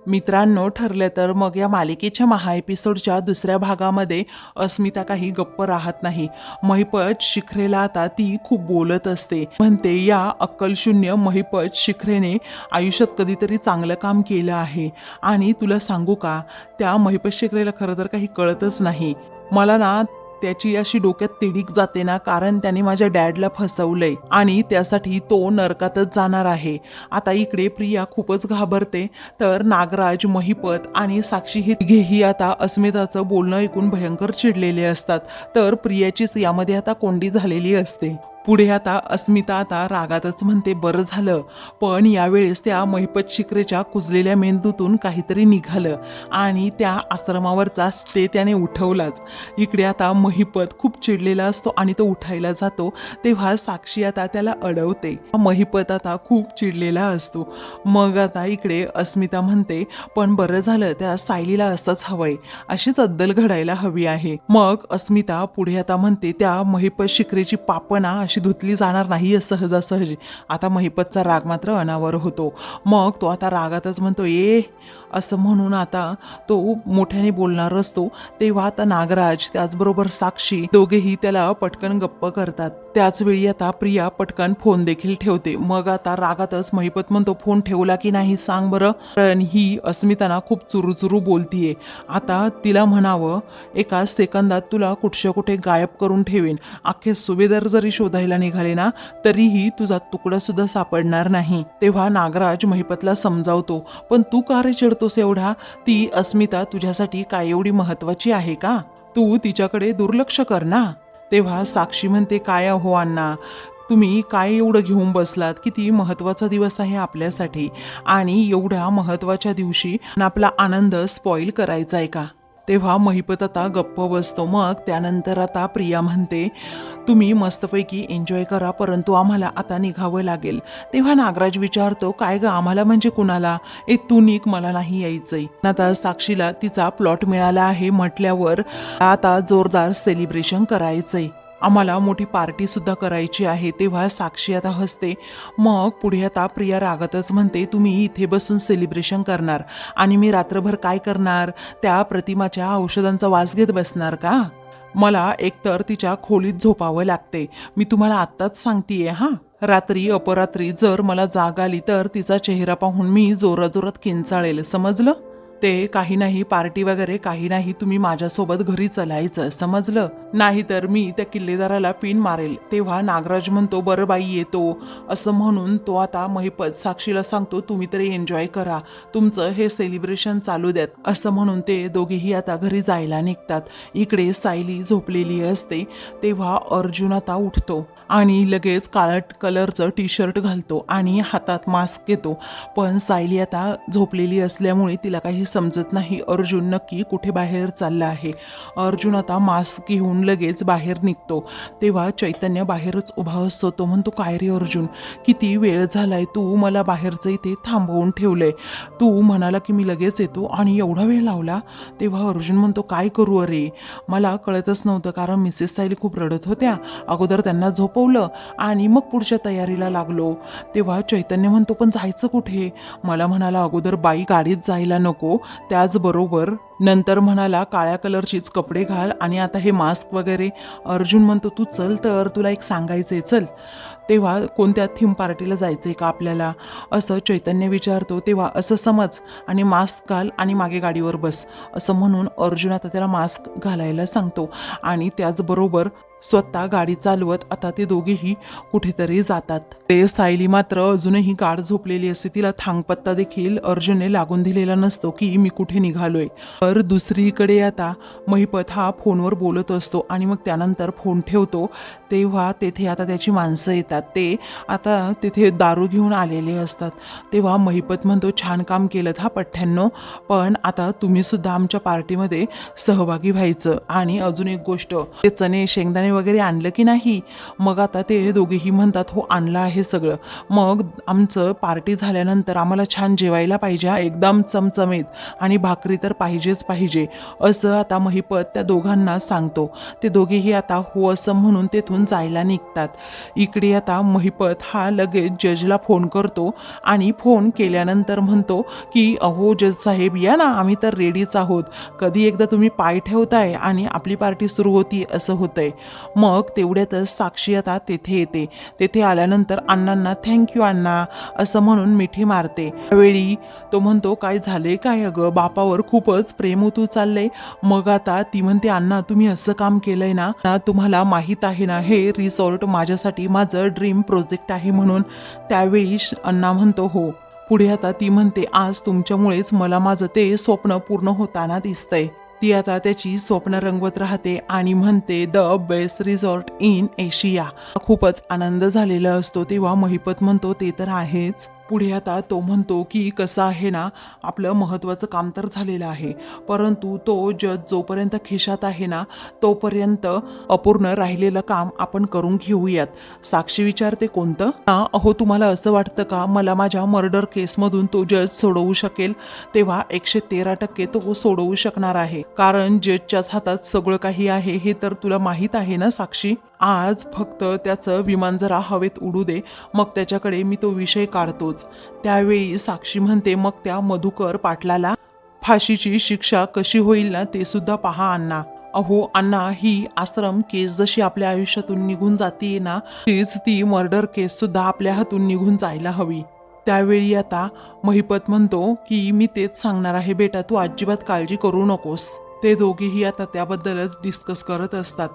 मित्रांनो, ठरले तर मग या मालिकेच्या महा एपिसोडच्या दुसऱ्या भागामध्ये अस्मिता काही गप्प राहत नाही. महिपत शिखरेला आता ती खूप बोलत असते. म्हणते या अक्कलशून्य महिपत शिखरेने आयुष्यात कधीतरी चांगलं काम केलं आहे. आणि तुला सांगू का, त्या महिपत शिखरेला खरं तर काही कळतच नाही. मला ना त्याची अशी डोक्यात तिडीक जाते ना, कारण त्याने माझ्या डॅडला फसवलंय आणि त्यासाठी तो नरकातच जाणार आहे. आता इकडे प्रिया खूपच घाबरते. तर नागराज, महिपत आणि साक्षी हे तिघेही आता अस्मिताचं बोलणं ऐकून भयंकर चिडलेले असतात. तर प्रियाचीच यामध्ये आता कोंडी झालेली असते. पुढे आता अस्मिता आता रागातच म्हणते, बरं झालं, पण यावेळेस त्या महिपत शिखरेच्या कुजलेल्या मेंदूतून काहीतरी निघालं आणि त्या आश्रमावरचा स्टे त्याने उठवलाच. इकडे आता महिपत खूप चिडलेला असतो आणि तो उठायला जातो, तेव्हा साक्षी आता त्याला अडवते. महिपत आता खूप चिडलेला असतो. मग आता इकडे अस्मिता म्हणते, पण बरं झालं, त्या सायलीला असंच हवंय, अशीच अद्दल घडायला हवी आहे. मग अस्मिता पुढे आता म्हणते, त्या महिपत शिखरेची पापना अशी धुतली जाणार नाही सहजासहजी. आता महिपतचा राग मात्र अनावर होतो. मग तो आता रागातच म्हणतो, असं म्हणून आता तो मोठ्याने बोलणार असतो. तेव्हा आता नागराज त्याचबरोबर साक्षी दोघेही त्याला पटकन गप्प करतात. त्याचवेळी आता प्रिया पटकन फोन देखील ठेवते. मग आता रागातच महिपत म्हणतो, फोन ठेवला की नाही सांग बरं, कारण ही अस्मिताना खूप चुरूचुरू बोलतीये. आता तिला म्हणावं, एका सेकंदात तुला कुठच्या कुठे गायब करून ठेवेन. अख्खे सुभेदार जरी शोधायला निघाले ना, तरीही तुझा तुकडा सुद्धा सापडणार नाही. तेव्हा नागराज महिपतला समजावतो, पण तू का रे चिडतोस एवढा? ती अस्मिता तुझ्यासाठी काय एवढी महत्वाची आहे का? तू तिच्याकडे दुर्लक्ष कर ना. तेव्हा साक्षी म्हणते, काय हो अण्णा, तुम्ही काय एवढं घेऊन बसलात? किती महत्त्वाचा दिवस आहे आपल्यासाठी, आणि एवढ्या महत्त्वाच्या दिवशी आपला आनंद स्पॉइल करायचा आहे का? तेव्हा महिपत आता गप्प बसतो. मग त्यानंतर आता प्रिया म्हणते, तुम्ही मस्तपैकी एन्जॉय करा, परंतु आम्हाला आता निघावं लागेल. तेव्हा नागराज विचारतो, काय ग, आम्हाला म्हणजे कुणाला? तू निघ, मला नाही यायचंय. आता साक्षीला तिचा प्लॉट मिळाला आहे म्हटल्यावर आता जोरदार सेलिब्रेशन करायचंय, आम्हाला मोठी पार्टी सुद्धा करायची आहे. तेव्हा साक्षी आता हसते. मग पुढे आता प्रिया रागातच म्हणते, तुम्ही इथे बसून सेलिब्रेशन करणार आणि मी रात्रभर काय करणार? त्या प्रतिमाच्या औषधांचा वास घेत बसणार का? मला एकतर तिच्या खोलीत झोपावं लागते. मी तुम्हाला आत्ताच सांगतेय हा, रात्री अपरात्री जर मला जाग आली तर तिचा चेहरा पाहून मी जोराजोरात किंचाळेल, समजलं? ते काही नाही, पार्टी वगैरे काही नाही, तुम्ही माझ्यासोबत घरी चलायचं, समजलं? नाही तर मी त्या किल्लेदाराला पिन मारेल. तेव्हा नागराज म्हणतो, बरं बाई येतो, असं म्हणून तो आता महिपत साक्षीला सांगतो, तुम्ही तरी एन्जॉय करा, तुमचं हे सेलिब्रेशन चालू द्यात, असं म्हणून ते दोघेही आता घरी जायला निघतात. इकडे सायली झोपलेली असते. तेव्हा अर्जुन आता उठतो आणि लगेच काळ्या कलरचं टी शर्ट घालतो आणि हातात मास्क घेतो. पण सायली आता झोपलेली असल्यामुळे तिला काही समजत नाही अर्जुन नक्की कुठे बाहेर चालला आहे. अर्जुन आता मास्क घेऊन लगेच बाहेर निघतो. तेव्हा चैतन्य बाहेरच उभा असतो. तो म्हणतो, काय रे अर्जुन, किती वेळ झालाय, तू मला बाहेरचं इथे थांबवून ठेवलंय, तू म्हणाला की मी लगेच येतो आणि एवढा वेळ लावला? तेव्हा अर्जुन म्हणतो, काय करू अरे, मला कळतच नव्हतं, कारण मिसेस सायली खूप रडत होत्या, अगोदर त्यांना झोपवलं आणि मग पुढच्या तयारीला लागलो. तेव्हा चैतन्य म्हणतो, पण जायचं कुठे? मला म्हणाला अगोदर बाई गाडीत जायला नको, त्याचबरोबर नंतर म्हणाला काळ्या कलरचीच कपडे घाल आणि आता हे मास्क वगैरे. अर्जुन म्हणतो, तू चल, तर तुला एक सांगायचंय, चल. तेव्हा कोणत्या थीम पार्टीला जायचंय का आपल्याला, असं चैतन्य विचारतो. तेव्हा असं समज आणि मास्क घाल आणि मागे गाडीवर बस, असं म्हणून अर्जुन आता त्याला मास्क घालायला सांगतो आणि त्याचबरोबर स्वतः गाडी चालवत आता ते दोघेही कुठेतरी जातात. ते सायली मात्र अजूनही गाढ झोपलेली असते. तिला थांगपत्ता देखील अर्जुनने लागून दिलेला नसतो की मी कुठे निघालोय. तर दुसरीकडे आता महिपत हा फोनवर बोलत असतो आणि मग त्यानंतर फोन ठेवतो. तेव्हा तेथे आता त्याची माणसं येतात. ते आता तिथे दारू घेऊन आलेले असतात. तेव्हा महिपत म्हणतो, छान काम केलं हा पठ्ठ्यांनो, पण आता तुम्ही सुद्धा आमच्या पार्टीमध्ये सहभागी व्हायचं. आणि अजून एक गोष्ट, ते चणे शेंगदाणे वगैरे आणलं की नाही? मग आता ते दोघेही म्हणतात हो आणलं आहे सगळं. मग आमचं पार्टी झाल्यानंतर आम्हाला छान जेवायला पाहिजे हा, एकदम चमचमीत, आणि भाकरी तर पाहिजेच पाहिजे, असं आता महिपत त्या दोघांना सांगतो. ते दोघेही आता हो असं म्हणून तेथून जायला निघतात. इकडे आता महिपत हा लगेच जजला फोन करतो आणि फोन केल्यानंतर म्हणतो की अहो जज साहेब या ना, आम्ही तर रेडीच आहोत. कधी एकदा तुम्ही पाय ठेवताय आणि आपली पार्टी सुरू होती असं होतंय. मग तेवढ्यातच साक्षी आता तेथे येते. तेथे आल्यानंतर अण्णांना थँक्यू अण्णा असं म्हणून मिठी मारते. त्यावेळी तो म्हणतो काय झाले काय अगं, बापावर खूपच प्रेम उतू चाललंय. मग आता ती म्हणते अण्णा तुम्ही असं काम केलंय ना, तुम्हाला माहीत आहे ना हे रिसॉर्ट माझ्यासाठी माझं ड्रीम प्रोजेक्ट आहे म्हणून. त्यावेळी अण्णा म्हणतो हो. पुढे आता ती म्हणते आज तुमच्यामुळेच मला माझं ते स्वप्न पूर्ण होताना दिसतंय. ती आता त्याची स्वप्न रंगवत राहते आणि म्हणते the best resort in Asia. खूपच आनंद झालेला असतो. तेव्हा महिपत म्हणतो ते तर आहेच. पुढे आता तो म्हणतो की कसं आहे ना, आपलं महत्त्वाचं काम तर झालेलं आहे, परंतु तो जज जोपर्यंत खिशात आहे ना तोपर्यंत अपूर्ण राहिलेलं काम आपण करून घेऊयात. साक्षी विचारते कोणतं? अहो तुम्हाला असं वाटतं का मला माझ्या मर्डर केसमधून तो जज सोडवू शकेल? तेव्हा 113% तो सोडवू शकणार आहे, कारण जजच्याच हातात सगळं काही आहे हे तर तुला माहीत आहे ना साक्षी. आज फक्त त्याचं विमान जरा हवेत उडू दे, मग त्याच्याकडे मी तो विषय काढतोच. त्यावेळी साक्षी म्हणते मग त्या मधुकर पाटलाला फाशीची शिक्षा कशी होईल ना ते सुद्धा पहा अण्णा. अहो अण्णा ही आश्रम केस जशी आपल्या आयुष्यातून निघून जाते ना, तीच ती मर्डर केस सुद्धा आपल्या हातून निघून जायला हवी. त्यावेळी आता महिपत म्हणतो की मी तेच सांगणार आहे बेटा, तू अजिबात काळजी करू नकोस. ते दोघेही आता त्याबद्दलच डिस्कस करत असतात.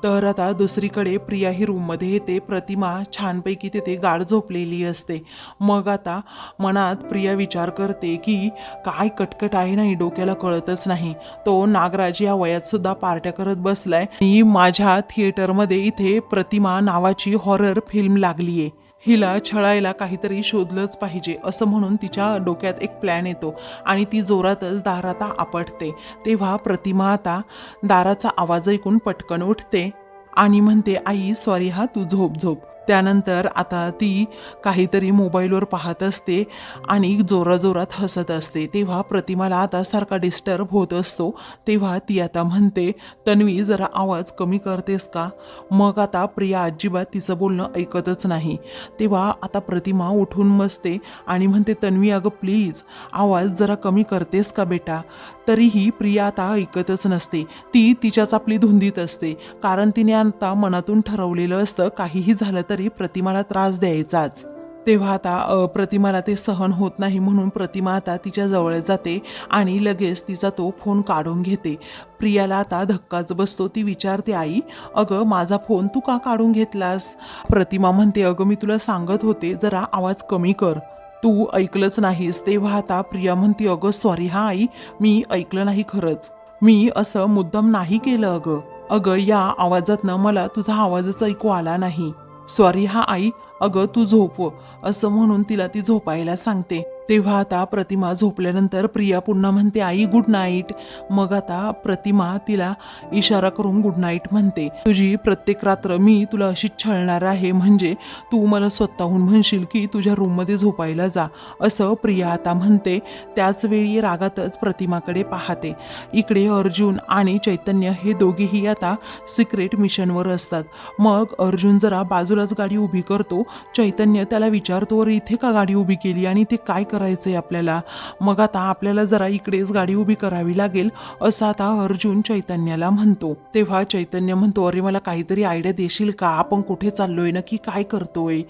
तर आता दुसरीकडे प्रिया ही रूममध्ये येते. प्रतिमा छानपैकी तिथे गाढ झोपलेली असते. मग आता मनात प्रिया विचार करते की काय कटकट आहे नाही, डोक्याला कळतच नाही. तो नागराज या वयात सुद्धा पार्ट्या करत बसलाय आणि माझ्या थिएटरमध्ये इथे प्रतिमा नावाची हॉरर फिल्म लागलीये, हिला छळायला काहीतरी शोधलंच पाहिजे असं म्हणून तिच्या डोक्यात एक प्लॅन येतो आणि ती जोरातच दारात आपटते. तेव्हा प्रतिमा आता दाराचा आवाज ऐकून पटकन उठते आणि म्हणते आई सॉरी हा, तू झोप झोप. त्यानंतर आता ती काहीतरी मोबाईलवर पाहत असते आणि जोराजोरात हसत असते. तेव्हा प्रतिमाला आता सारखा डिस्टर्ब होत असतो. तेव्हा ती आता म्हणते तन्वी जरा आवाज कमी करतेस का? मग आता प्रिया अजिबात तिचं बोलणं ऐकतच नाही. तेव्हा आता प्रतिमा उठून बसते आणि म्हणते तन्वी अगं प्लीज आवाज जरा कमी करतेस का बेटा? तरीही प्रिया आता ऐकतच नसते. ती तिच्याच आपली धुंदीत असते, कारण तिने आता मनातून ठरवलेलं असतं काहीही झालं तरी प्रतिमाला त्रास द्यायचाच. तेव्हा आता प्रतिमाला ते सहन होत नाही म्हणून प्रतिमा आता तिच्या जवळ जाते आणि लगेच तिचा तो फोन काढून घेते. प्रियाला आता धक्काच बसतो. ती विचारते आई अगं माझा फोन तू का काढून घेतलास? प्रतिमा म्हणते अगं मी तुला सांगत होते जरा आवाज कमी कर, तू ऐकलंच नाहीस. तेव्हा आता प्रिया म्हणते अगं सॉरी हा आई, मी ऐकलं नाही खरंच, मी असं मुद्दाम नाही केलं अगं. अगं या आवाजातनं मला तुझा आवाजच ऐकू आला नाही. सॉरी हा आई, अगं तू झोप असं म्हणून तिला ती झोपायला सांगते. तेव्हा आता प्रतिमा झोपल्यानंतर प्रिया पुन्हा म्हणते आई गुड नाईट. मग आता प्रतिमा तिला इशारा करून गुड नाईट म्हणते. तुझी प्रत्येक रात्र मी तुला अशीच छळणार आहे, म्हणजे तू मला स्वतःहून म्हणशील की तुझ्या रूममध्ये झोपायला जा असं प्रिया आता म्हणते. त्याच वेळी रागातच प्रतिमाकडे पाहते. इकडे अर्जुन आणि चैतन्य हे दोघेही आता सिक्रेट मिशनवर असतात. मग अर्जुन जरा बाजूलाच गाडी उभी करतो. चैतन्य त्याला विचारतो अरे इथे का गाडी उभी केली आणि ते काय करायचंय आपल्याला? मग आता आपल्याला जरा इकडेच गाडी उभी करावी लागेल असं आता अर्जुन चैतन्याला म्हणतो. तेव्हा चैतन्य म्हणतो अरे मला काहीतरी आयडिया देशील का, आपण कुठे चाललोय नक्की काय करतोय?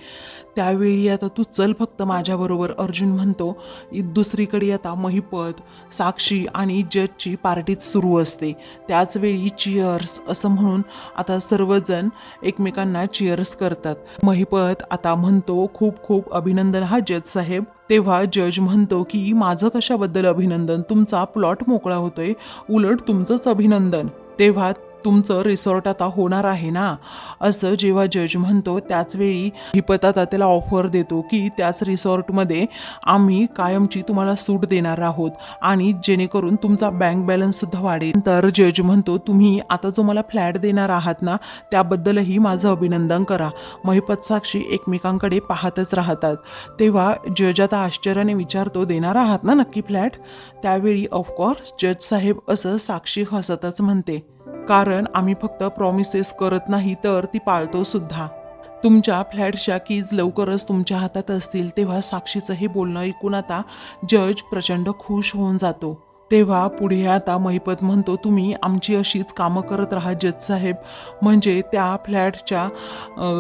त्यावेळी आता तू चल फक्त माझ्याबरोबर अर्जुन म्हणतो. दुसरीकडे आता महिपत, साक्षी आणि जजची पार्टीच सुरू असते. त्याचवेळी चिअर्स असं म्हणून आता सर्वजण एकमेकांना चिअर्स करतात. महिपत आता म्हणतो खूप खूप अभिनंदन हा जज साहेब. तेव्हा जज म्हणतो की माझं कशाबद्दल अभिनंदन, तुमचा प्लॉट मोकळा होतोय, उलट तुमचंच अभिनंदन. तेव्हा तुमचं रिसॉर्ट आता होणार आहे ना, असं जेव्हा जज म्हणतो त्याच वेळी महिपत आता त्याला ऑफर देतो की त्याच रिसॉर्टमध्ये आम्ही कायमची तुम्हाला सूट देणार आहोत आणि जेणेकरून तुमचा बँक बॅलन्स सुद्धा वाढेल. तर जज म्हणतो तुम्ही आता जो मला फ्लॅट देणार आहात ना त्याबद्दलही माझं अभिनंदन करा. महिपत साक्षी एकमेकांकडे पाहतच राहतात. तेव्हा जज आता आश्चर्याने विचारतो देणार आहात ना नक्की फ्लॅट? त्यावेळी ऑफकोर्स जज साहेब असं साक्षी हसतच म्हणते, कारण आम्ही फक्त प्रॉमिसेस करत नाही तर ती पाळतो सुद्धा. तुमच्या फ्लॅटच्या कीज लवकरच तुमच्या हातात असतील. तेव्हा साक्षीचं हे बोलणं ऐकून आता जज प्रचंड खुश होऊन जातो. तेव्हा पुढे आता महिपत म्हणतो तुम्ही आमची अशीच कामं करत राहा जज साहेब, म्हणजे त्या फ्लॅटच्या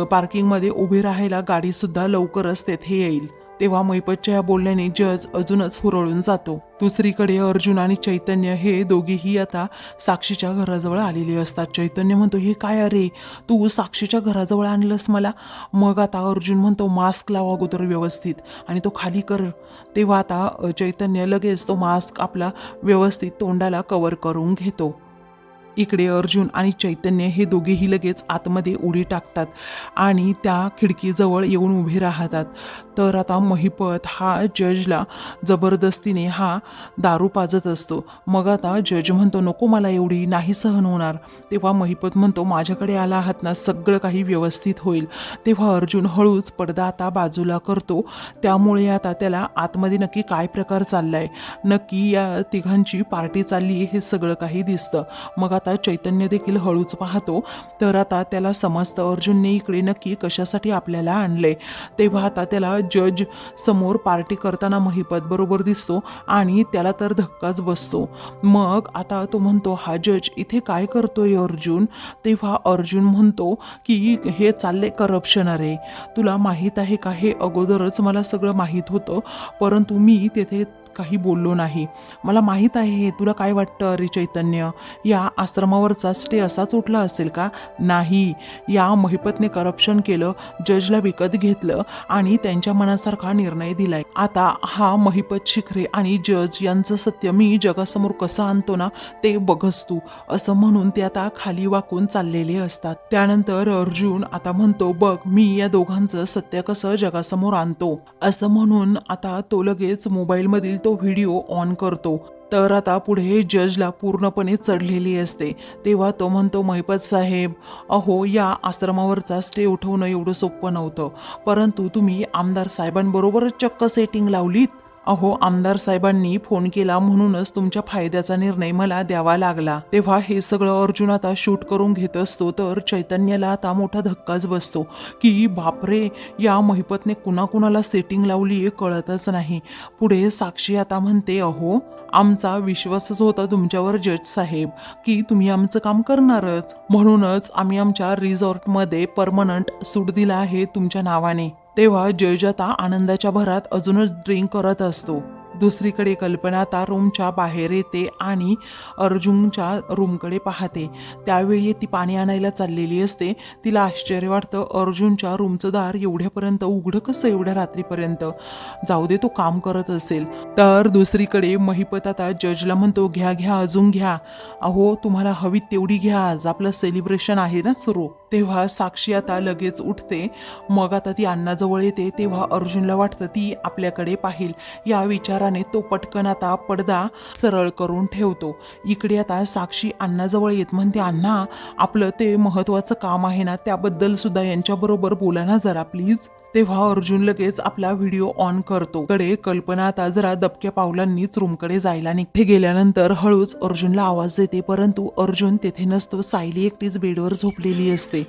पार्किंगमध्ये उभी राहायला गाडीसुद्धा लवकरच तेथे येईल. तेव्हा महिपतच्या या बोलण्याने जज अजूनच हुरळून जातो. दुसरीकडे अर्जुन आणि चैतन्य हे दोघेही आता साक्षीच्या घराजवळ आलेले असतात. चैतन्य म्हणतो हे काय अरे, तू साक्षीच्या घराजवळ आणलंस मला? मग आता अर्जुन म्हणतो मास्क लावा अगोदर व्यवस्थित आणि तो खाली कर. तेव्हा आता चैतन्य लगेच तो मास्क आपला व्यवस्थित तोंडाला कव्हर करून घेतो. इकडे अर्जुन आणि चैतन्य हे दोघेही लगेच आतमध्ये उडी टाकतात आणि त्या खिडकीजवळ येऊन उभे राहतात. तर आता महिपत हा जजला जबरदस्तीने हा दारू पाजत असतो. मग आता जज म्हणतो नको मला एवढी नाही सहन होणार. तेव्हा महिपत म्हणतो माझ्याकडे आला आहात ना सगळं काही व्यवस्थित होईल. तेव्हा अर्जुन हळूच पडदा आता बाजूला करतो. त्यामुळे आता त्याला आतमध्ये नक्की काय प्रकार चाललाय, नक्की या तिघांची पार्टी चालली हे सगळं काही दिसतं. मग आता चैतन्य देखील हळूच पाहतो. तर आता त्याला समजतं अर्जुनने इकडे नक्की कशासाठी आपल्याला आणले. तेव्हा आता त्याला जज समोर पार्टी करताना महिपत बरोबर दिसतो आणि त्याला तर धक्काच बसतो. मग आता तो म्हणतो हा जज इथे काय करतोय अर्जुन? तेव्हा अर्जुन म्हणतो की हे चालले करप्शन. अरे तुला माहीत आहे का, हे अगोदरच मला सगळं माहीत होतं परंतु मी तेथे काही बोललो नाही. मला माहीत आहे. तुला काय वाटतं अरे चैतन्य, या आश्रमावरचा स्टे असाच उठला असेल का? नाही, या महिपतने करप्शन केलं, जजला विकत घेतलं आणि त्यांच्या मनासारखा निर्णय दिलाय. आता हा महिपत शिखरे आणि जज यांचं सत्य मी जगासमोर कसं आणतो ना ते बघस तू, असं म्हणून ते आता खाली वाकून चाललेले असतात. त्यानंतर अर्जुन आता म्हणतो बघ मी या दोघांचं सत्य कसं जगासमोर आणतो, असं म्हणून आता तो लगेच मोबाईलमधील तो व्हिडिओ ऑन करतो. तर आता पुढे जजला पूर्णपणे चढलेली असते. तेव्हा तो म्हणतो महिपत साहेब, अहो या आश्रमावरचा स्टे उठवणं एवढं सोपं नव्हतं, परंतु तुम्ही आमदार साहेबांबरोबरच चक्क सेटिंग लावलीत. अहो आमदार साहेबांनी फोन केला म्हणूनच तुमच्या फायद्याचा निर्णय मला द्यावा लागला. तेव्हा हे सगळं अर्जुन आता शूट करून घेत असतो. तर चैतन्याला आता मोठा धक्काच बसतो की बापरे, या महिपतने कुणाकुणाला सेटिंग लावली हे कळतच नाही. पुढे साक्षी आता म्हणते अहो आमचा विश्वासच होता तुमच्यावर जज साहेब की तुम्ही आमचं काम करणारच, म्हणूनच आम्ही आमच्या रिसॉर्टमध्ये परमनंट सूट दिला आहे तुमच्या नावाने. तेव्हा जज आता आनंदाच्या भरात अजूनच ड्रिंक करत असतो. दुसरीकडे कल्पना आता रूमच्या बाहेर येते आणि अर्जुनच्या रूमकडे पाहते. त्यावेळी ती पाणी आणायला चाललेली असते. तिला आश्चर्य वाटतं अर्जुनच्या रूमचं दार एवढ्यापर्यंत उघडं कसं एवढ्या रात्रीपर्यंत, जाऊ दे तो काम करत असेल. तर दुसरीकडे महिपत आता जजला म्हणतो घ्या घ्या अजून घ्या, अहो तुम्हाला हवी तेवढी घ्या, आज आपलं सेलिब्रेशन आहे ना सुरू. तेव्हा साक्षी आता लगेच उठते. मग आता ती अण्णाजवळ येते. तेव्हा अर्जुनला वाटतं ती आपल्याकडे पाहिल, या विचाराने तो पटकन आता पडदा सरळ करून ठेवतो. इकडे आता साक्षी अण्णाजवळ येत म्हणते अण्णा आपलं ते महत्वाचं काम आहे ना त्याबद्दल सुद्धा यांच्याबरोबर बोला ना जरा प्लीज. तेव्हा अर्जुन लगेच आपला व्हिडिओ ऑन करतो. कडे कल्पना आता जरा दबक्या पावलांनीच रूमकडे जायला निघते. गेल्यानंतर हळूच अर्जुनला आवाज देते, परंतु अर्जुन तेथे नसतो. सायली एकटीच बेडवर झोपलेली असते.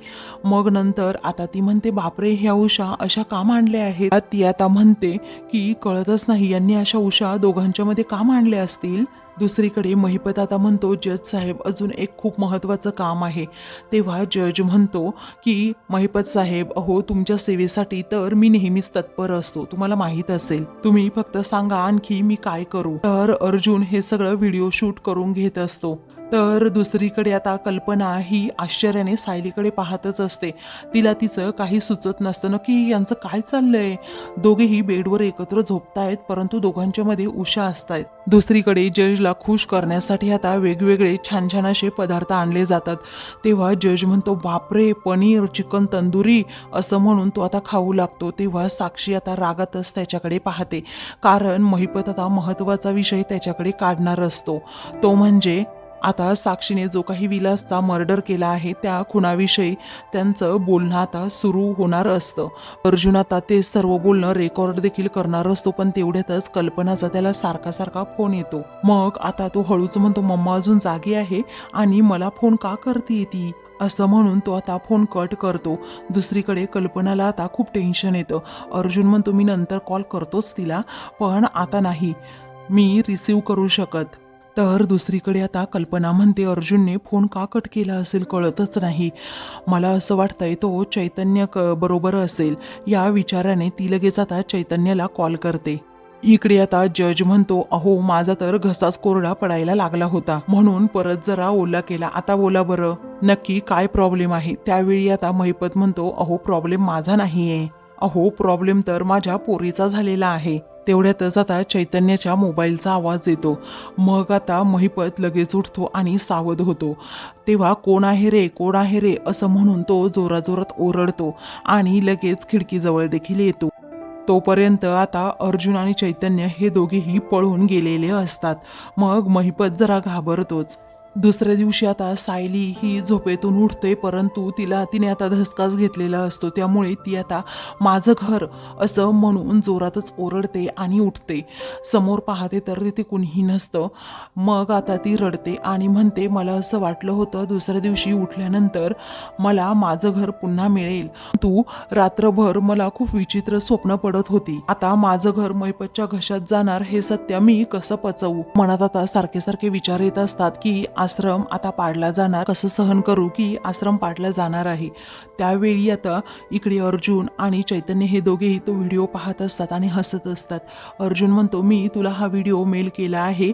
मग नंतर आता ती म्हणते बापरे, ह्या उषा अशा का मांडल्या आहेत? ती आता म्हणते की कळतच नाही यांनी अशा उषा दोघांच्या मध्ये का मांडल्या असतील. दुसरीकडे महिपत आता म्हणतो जज साहेब अजून एक खूप महत्त्वाचं काम आहे. तेव्हा जज म्हणतो की महिपत साहेब अहो तुमच्या सेवेसाठी तर मी नेहमीच तत्पर असतो, तुम्हाला माहीत असेल, तुम्ही फक्त सांगा आणखी मी काय करू. तर अर्जुन हे सगळं व्हिडिओ शूट करून घेत असतो. तर दुसरीकडे आता कल्पना ही आश्चर्याने सायलीकडे पाहतच असते. तिला तिचं काही सुचत नसतं, नक्की यांचं काय चाललंय. दोघेही बेडवर एकत्र झोपतायत, परंतु दोघांच्या मध्ये उषा असतायत. दुसरीकडे जजला खुश करण्यासाठी आता वेगवेगळे छान छान असे पदार्थ आणले जातात. तेव्हा जज म्हणतो, बापरे, पनीर, चिकन तंदुरी, असं म्हणून तो आता खाऊ लागतो. तेव्हा साक्षी आता रागातच त्याच्याकडे पाहते, कारण महिपत आता महत्त्वाचा विषय त्याच्याकडे काढणार असतो. तो म्हणजे आता साक्षीने जो काही विलासचा मर्डर केला आहे त्या खुनाविषयी त्यांचं बोलणं आता सुरू होणार असतं. अर्जुन आता ते सर्व बोलणं रेकॉर्ड देखील करणार असतो, पण तेवढ्यातच कल्पनाचा त्याला सारखा सारखा फोन येतो. मग आता तो हळूच म्हणतो, मम्मा अजून जागी आहे आणि मला फोन का करते ती, असं म्हणून तो आता फोन कट करतो. दुसरीकडे कल्पनाला आता खूप टेन्शन येतं. अर्जुन म्हणतो, मी नंतर कॉल करतोच तिला, पण आता नाही मी रिसीव करू शकत. तर दुसरीकडे आता कल्पना म्हणते, अर्जुनने फोन का कट केला असेल कळतच नाही. मला असं वाटतंय तो चैतन्य बरोबर असेल. या विचाराने ती लगेच आता चैतन्याला कॉल करते. इकडे आता जज म्हणतो, अहो माझा तर घसाच कोरडा पडायला लागला होता, म्हणून परत जरा ओला केला. आता बोला बरं, नक्की काय प्रॉब्लेम आहे. त्यावेळी आता महिपत म्हणतो, अहो प्रॉब्लेम माझा नाहीये, अहो प्रॉब्लेम तर माझ्या पोरीचा झालेला आहे. तेवढ्यातच आता चैतन्याच्या मोबाईलचा आवाज येतो. मग आता महिपत लगेच उठतो आणि सावध होतो. तेव्हा कोण आहे रे, कोण आहे रे, असं म्हणून तो जोराजोरात ओरडतो आणि लगेच खिडकीजवळ देखील येतो. तोपर्यंत आता अर्जुन आणि चैतन्य हे दोघेही पळून गेलेले असतात. मग महिपत जरा घाबरतोच. दुसऱ्या दिवशी आता सायली ही झोपेतून उठते, परंतु तिने आता धसकाच घेतलेला असतो. त्यामुळे ती आता माझं घर असं म्हणून जोरातच ओरडते आणि उठते. समोर पाहते तर तिथे कुणीही नसतं. मग आता ती रडते आणि म्हणते, मला असं वाटलं होतं दुसऱ्या दिवशी उठल्यानंतर मला माझं घर पुन्हा मिळेल, तू रात्रभर मला खूप विचित्र स्वप्न पडत होती. आता माझं घर महिपतच्या घशात जाणार हे सत्य मी कसं पचवू. मनात आता सारखे सारखे विचार येत असतात की आश्रम आता पाडला जाणार, कसं सहन करू की आश्रम पाडला जाणार आहे. त्यावेळी आता इकडे अर्जुन आणि चैतन्य हे दोघेही तो व्हिडिओ पाहत असतात आणि हसत असतात. अर्जुन म्हणतो, मी तुला हा व्हिडिओ मेल केला आहे.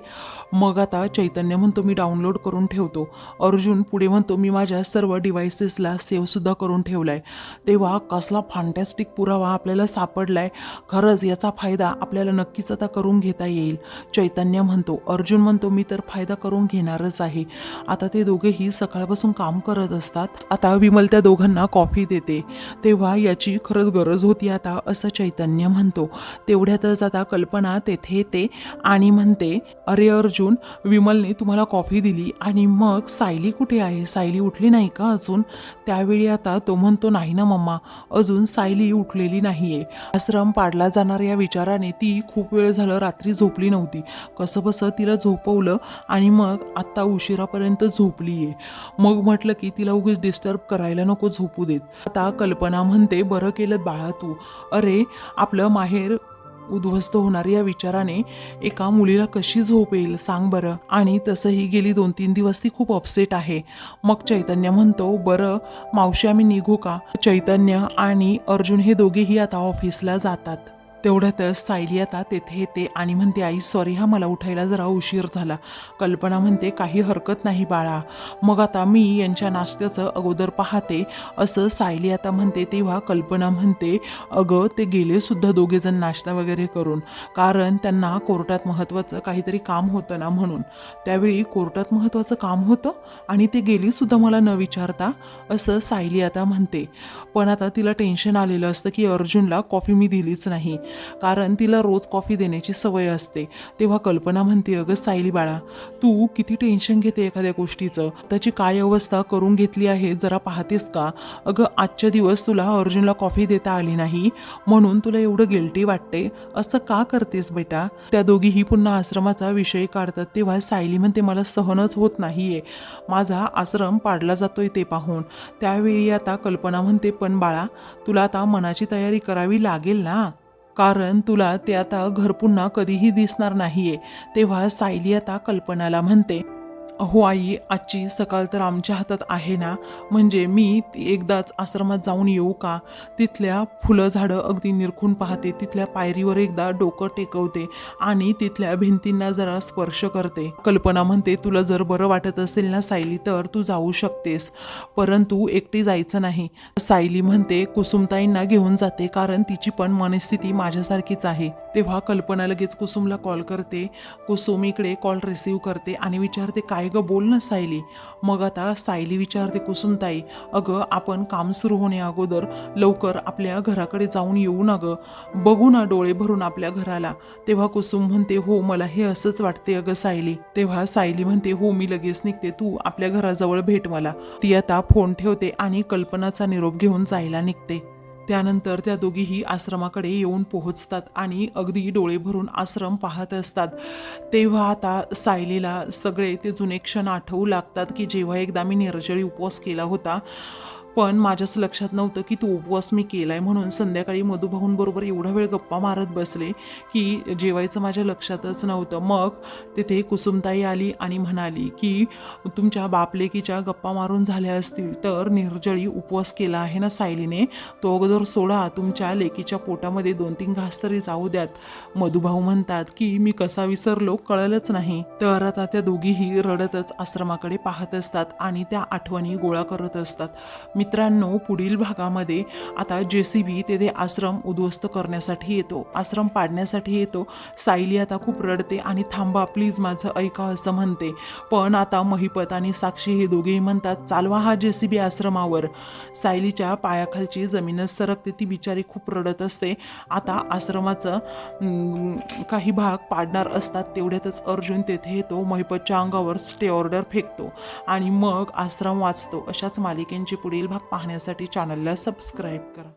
मग आता चैतन्य म्हणतो, मी डाउनलोड करून ठेवतो. अर्जुन पुढे म्हणतो, मी माझ्या सर्व डिव्हाइसेसला सेव्ह सुद्धा करून ठेवलाय. तेव्हा कसला फॅन्टॅस्टिक पुरावा आपल्याला सापडलाय, खरंच याचा फायदा आपल्याला नक्कीच आता करून घेता येईल. चैतन्य म्हणतो. अर्जुन म्हणतो, मी तर फायदा करून घेणारच आहे. आता ते दोघेही सकाळपासून काम करत असतात. आता विमल त्या दोघांना कॉफी देते. तेव्हा याची खरंच गरज होती आता, असं चैतन्य म्हणतो. तेवढ्यातच आता कल्पना तेथे येते आणि म्हणते, अरे अर्जुन, विमलने तुम्हाला कॉफी दिली आणि मग सायली कुठे आहे, सायली उठली नाही का अजून. त्यावेळी आता तो म्हणतो, नाही ना मम्मा, अजून सायली उठलेली नाहीये. आश्रम पाडला जाणार या विचाराने ती खूप वेळ झालं रात्री झोपली नव्हती. कसं बसं तिला झोपवलं आणि मग आत्ता उशिरापर्यंत झोपलीये. मग म्हटलं की तिला उगीच डिस्टर्ब करायला नको झोपू देत. आता कल्पना म्हणते, बरं केलं बाळा तू, अरे आपलं माहेर उद्ध्वस्त होणार या विचाराने एका मुलीला कशी झोप येईल सांग बरं. आणि तसंही गेली 2-3 दिवस ती खूप अपसेट आहे. मग चैतन्य म्हणतो, बरं मावशी आम्ही निघू का. चैतन्य आणि अर्जुन हे दोघेही आता ऑफिसला जातात. तेवढ्यातच सायली आता तेथे येते आणि म्हणते, आई सॉरी हा, मला उठायला जरा उशीर झाला. कल्पना म्हणते, काही हरकत नाही बाळा, मग आता मी यांच्या नाश्त्याचं अगोदर पाहते, असं सायली आता म्हणते. तेव्हा कल्पना म्हणते, अगं ते गेले सुद्धा दोघेजण नाश्ता वगैरे करून, कारण त्यांना कोर्टात महत्त्वाचं काहीतरी काम होतं ना म्हणून. त्यावेळी कोर्टात महत्त्वाचं काम होतं आणि ते गेली सुद्धा मला न विचारता, असं सायली आता म्हणते. पण आता तिला टेन्शन आलेलं असतं की अर्जुनला कॉफी मी दिलीच नाही, कारण तिला रोज कॉफी देण्याची सवय असते. तेव्हा कल्पना म्हणते, अगं सायली बाळा, तू किती टेन्शन घेते एखाद्या गोष्टीचं, त्याची काय अवस्था करून घेतली आहे जरा पाहतेस का. अगं आजच्या दिवस तुला अर्जुनला कॉफी देता आली नाही म्हणून तुला एवढं गिल्टी वाटते, असं का करतेस बेटा. त्या दोघीही पुन्हा आश्रमाचा विषय काढतात. तेव्हा सायली म्हणते, मला सहनच होत नाहीये माझा आश्रम पाडला जातोय ते पाहून. त्यावेळी आता कल्पना म्हणते, पण बाळा तुला आता मनाची तयारी करावी लागेल ना, कारण तुला ते आता घर पुन्हा कधीही दिसणार नाहीये. तेव्हा सायली आता कल्पनाला म्हणते, हो आई, आजची सकाळ तर आमच्या हातात आहे ना. म्हणजे मी एकदाच आश्रमात जाऊन येऊ का? तिथल्या फुलं झाडं अगदी निरखून पाहते, तिथल्या पायरीवर एकदा डोकं टेकवते आणि तिथल्या भिंतींना जरा स्पर्श करते. कल्पना म्हणते, तुला जर बरं वाटत असेल ना सायली तर तू जाऊ शकतेस, परंतु एकटी जायचं नाही. सायली म्हणते कुसुमताईंना घेऊन जाते, कारण तिची पण मनस्थिती माझ्यासारखीच आहे. तेव्हा कल्पना लगेच कुसुमला कॉल करते. कुसुम इकडे कॉल रिसीव्ह करते आणि विचारते, काय ग, बोल ना सायली. मग आता सायली विचारते, कुसुमताई अगं आपण काम सुरू होण्या अगोदर लवकर आपल्या घराकडे जाऊन येऊ ना ग, बघू ना डोळे भरून आपल्या घराला. तेव्हा कुसुम म्हणते, हो मला हे असंच वाटते अगं सायली. तेव्हा सायली म्हणते, हो मी लगेच निघते, तू आपल्या घराजवळ भेट मला. ती आता फोन ठेवते आणि कल्पनाचा निरोप घेऊन जायला निघते. त्यानंतर त्या दोघीही आश्रमाकडे येऊन पोहोचतात आणि अगदी डोळे भरून आश्रम पाहत असतात. तेव्हा आता सायलीला सगळे ते जुने क्षण आठवू लागतात की जेव्हा एकदा मी निर्जळी उपवास केला होता, पण माझ्याच लक्षात नव्हतं की तो उपवास मी केलाय म्हणून. संध्याकाळी मधुभाऊंबरोबर एवढा वेळ गप्पा मारत बसले की जेवायचं माझ्या लक्षातच नव्हतं. मग तिथे कुसुमताई आली आणि म्हणाली की तुमच्या बापलेकीच्या गप्पा मारून झाल्या असतील तर निर्जळी उपवास केला आहे ना सायलीने, तो अगोदर सोडा, तुमच्या लेकीच्या पोटामध्ये 2-3 घास तरी जाऊ द्यात. मधुभाऊ म्हणतात की मी कसा विसरलो कळलंच नाही. तर आता त्या दोघीही रडतच आश्रमाकडे पाहत असतात आणि त्या आठवणी गोळा करत असतात. मित्रांनो, पुढील भागामध्ये आता JCB तेथे आश्रम उद्ध्वस्त करण्यासाठी येतो, आश्रम पाडण्यासाठी येतो. सायली आता खूप रडते आणि थांबा प्लीज माझं ऐका असं म्हणते. पण आता महिपत आणि साक्षी हे दोघेही म्हणतात, चालवा हा JCB आश्रमावर. सायलीच्या पायाखालची जमीनच सरकते, ती बिचारी खूप रडत असते. आता आश्रमाचं काही भाग पाडणार असतात तेवढ्यातच अर्जुन तेथे येतो, महिपतच्या अंगावर स्टे ऑर्डर फेकतो आणि मग आश्रम वाचतो. अशाच मालिकेंचे पुढील भाग पाहण्यासाठी चॅनलला सबस्क्राईब करा.